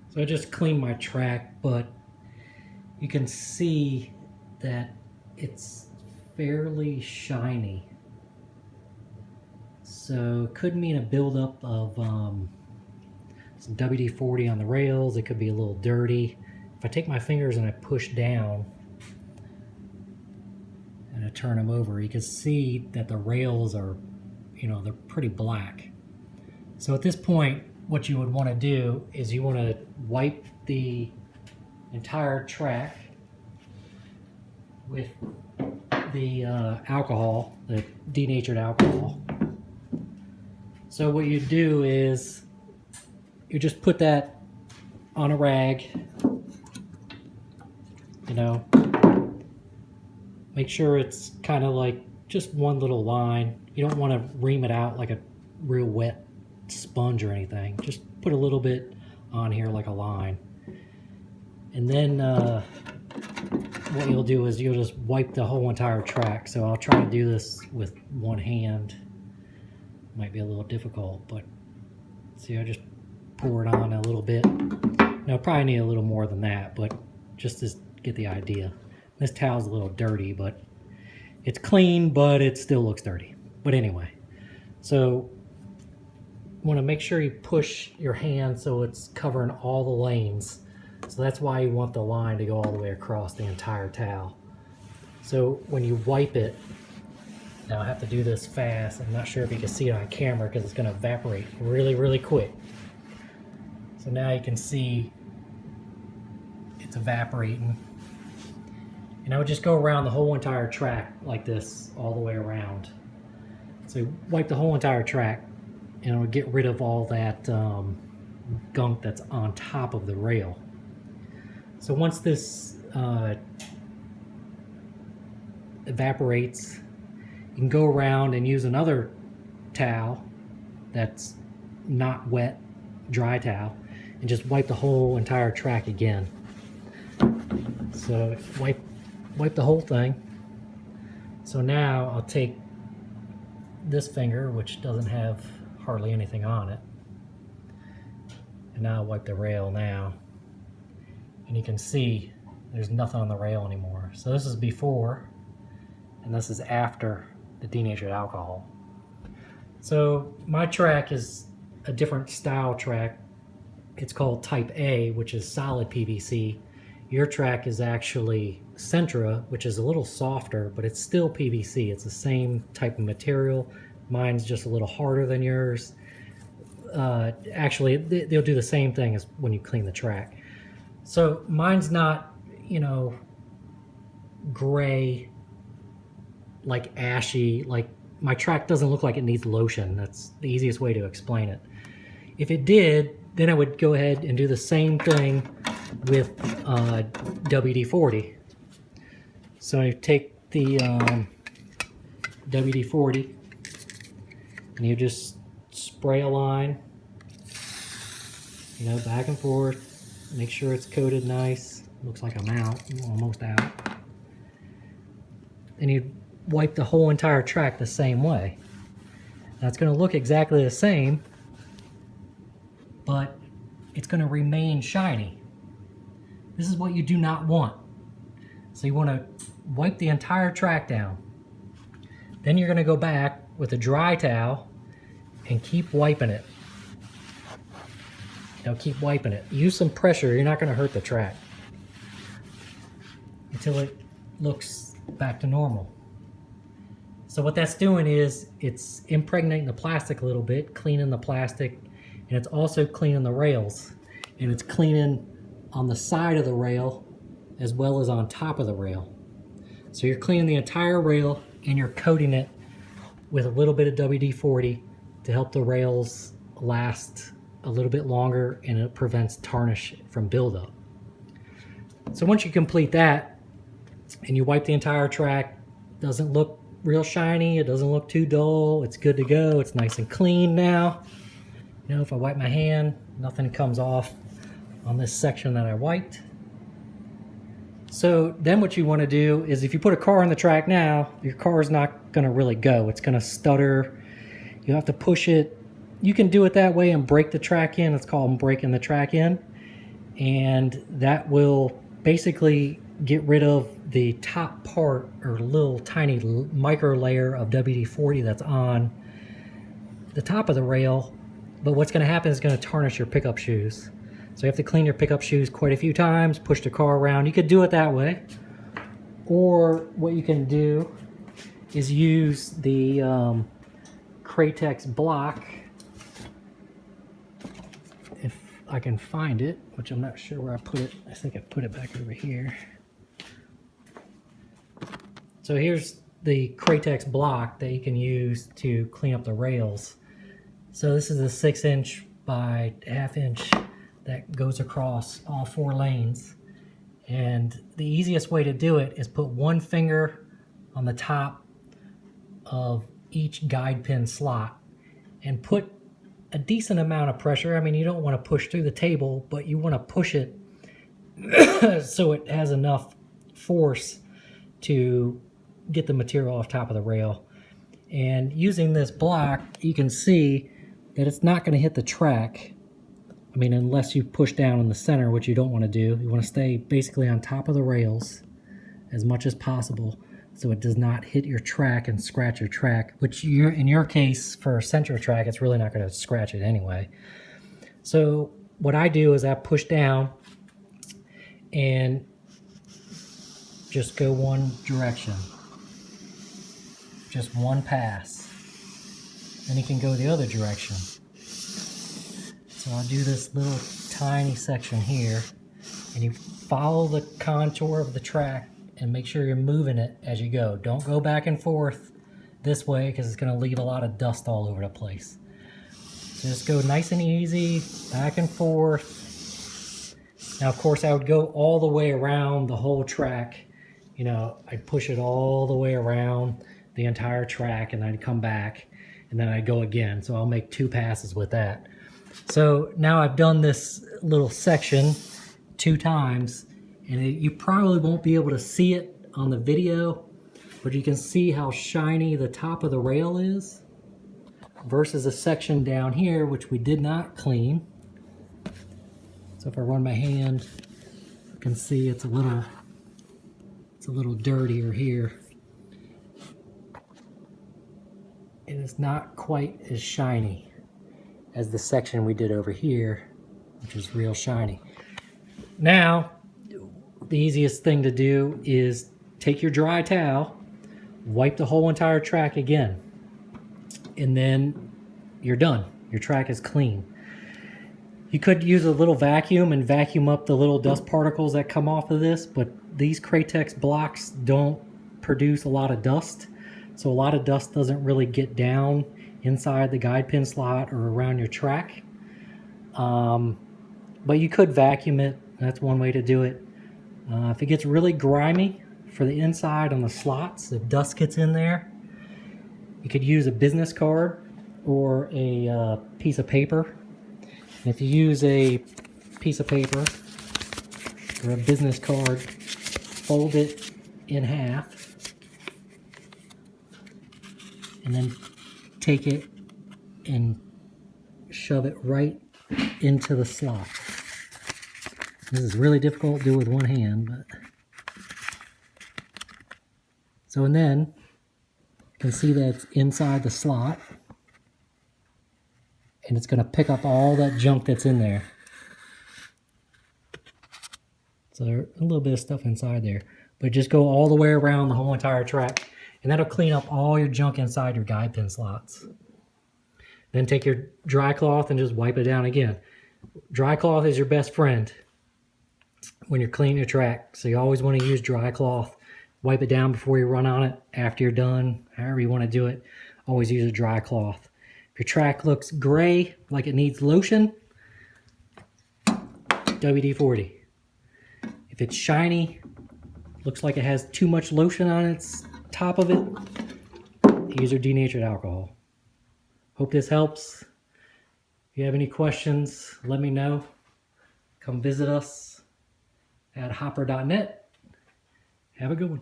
So I just cleaned my track, but you can see that it's fairly shiny. So it could mean a buildup of some WD-40 on the rails. It could be a little dirty. If I take my fingers and I push down and I turn them over, you can see that the rails are, they're pretty black. So at this point, what you would want to do is you want to wipe the entire track with the alcohol, the denatured alcohol. So what you do is you just put that on a rag, make sure it's kind of like just one little line. You don't want to ream it out like a real wet sponge or anything. Just put a little bit on here like a line. And then what you'll do is you'll just wipe the whole entire track. So I'll try to do this with one hand. Might be a little difficult, but see, I just pour it on a little bit. Now, probably need a little more than that, but just to get the idea. This towel's a little dirty, but it's clean, but it still looks dirty. But anyway, so you want to make sure you push your hand so it's covering all the lanes. So that's why you want the line to go all the way across the entire towel. So when you wipe it, now I have to do this fast. I'm not sure if you can see it on camera because it's going to evaporate really, really quick. So now you can see it's evaporating. And I would just go around the whole entire track like this, all the way around. So wipe the whole entire track, and it'll get rid of all that gunk that's on top of the rail. So once this evaporates, you can go around and use another towel that's not wet, dry towel, and just wipe the whole entire track again. So wipe the whole thing. So now I'll take this finger, which doesn't have hardly anything on it, and now I'll wipe the rail now, and you can see there's nothing on the rail anymore. So this is before, and this is after the denatured alcohol. So my track is a different style track. It's called Type A, which is solid PVC. Your track is actually Centra, which is a little softer, but it's still PVC. It's the same type of material. Mine's just a little harder than yours. Actually, they'll do the same thing as when you clean the track. So mine's not, gray, like ashy, like my track doesn't look like it needs lotion. That's the easiest way to explain it. If it did, then I would go ahead and do the same thing with WD-40. So I take the WD-40 and you just spray a line, back and forth. Make sure it's coated nice. Looks like I'm out, almost out. And you wipe the whole entire track the same way. Now it's going to look exactly the same, but it's going to remain shiny. This is what you do not want. So you want to wipe the entire track down. Then you're going to go back with a dry towel and keep wiping it. Keep wiping it. Use some pressure. You're not going to hurt the track until it looks back to normal. So what that's doing is it's impregnating the plastic a little bit, cleaning the plastic, and it's also cleaning the rails. And it's cleaning on the side of the rail as well as on top of the rail. So you're cleaning the entire rail and you're coating it with a little bit of WD-40 to help the rails last a little bit longer, and it prevents tarnish from buildup. So once you complete that and you wipe the entire track, doesn't look real shiny, it doesn't look too dull, it's good to go, it's nice and clean now. If I wipe my hand, nothing comes off on this section that I wiped. So then what you want to do is, if you put a car on the track now, your car is not going to really go. It's going to stutter. You have to push it. You can do it that way and break the track in. It's called breaking the track in. and that will basically get rid of the top part or little tiny micro layer of WD-40 that's on the top of the rail. But what's going to happen is it's going to tarnish your pickup shoes. So you have to clean your pickup shoes quite a few times, push the car around. You could do it that way, or what you can do is use the Kratex block, if I can find it, which I'm not sure where I put it. I think I put it back over here. So here's the Kratex block that you can use to clean up the rails. So this is a 6" by ½ inch that goes across all 4 lanes. And the easiest way to do it is put one finger on the top of each guide pin slot and put a decent amount of pressure. I mean, you don't want to push through the table, but you want to push it so it has enough force to get the material off top of the rail. And using this block, you can see that it's not going to hit the track. I mean, unless you push down in the center, which you don't want to do. You want to stay basically on top of the rails as much as possible so it does not hit your track and scratch your track, which in your case, for a center track, it's really not going to scratch it anyway. So what I do is I push down and just go one direction. Just one pass. Then you can go the other direction. So I'll do this little tiny section here, and you follow the contour of the track and make sure you're moving it as you go. Don't go back and forth this way because it's going to leave a lot of dust all over the place. So just go nice and easy, back and forth. Now, of course, I would go all the way around the whole track. You know, I'd push it all the way around the entire track, and I'd come back, and then I'd go again. So I'll make 2 passes with that. So now I've done this little section 2 times, and you probably won't be able to see it on the video, but you can see how shiny the top of the rail is versus a section down here, which we did not clean. So if I run my hand, you can see it's a little dirtier here. And it's not quite as shiny as the section we did over here, which is real shiny. Now, the easiest thing to do is take your dry towel, wipe the whole entire track again, and then you're done. Your track is clean. You could use a little vacuum and vacuum up the little dust particles that come off of this, but these Kratex blocks don't produce a lot of dust, so a lot of dust doesn't really get down inside the guide pin slot or around your track. But you could vacuum it. That's one way to do it. If it gets really grimy for the inside on the slots, if dust gets in there, you could use a business card or a piece of paper. And if you use a piece of paper or a business card, fold it in half and then take it and shove it right into the slot. This is really difficult to do with one hand, but so, and then you can see that it's inside the slot, and it's going to pick up all that junk that's in there. So there's a little bit of stuff inside there, but just go all the way around the whole entire track, and that'll clean up all your junk inside your guide pin slots. Then take your dry cloth and just wipe it down again. Dry cloth is your best friend when you're cleaning your track, so you always want to use dry cloth. Wipe it down before you run on it, after you're done, however you want to do it. Always use a dry cloth. If your track looks gray, like it needs lotion, WD-40. If it's shiny, looks like it has too much lotion on its top of it, use your denatured alcohol. Hope this helps. If you have any questions, let me know. Come visit us at hopper.net. Have a good one.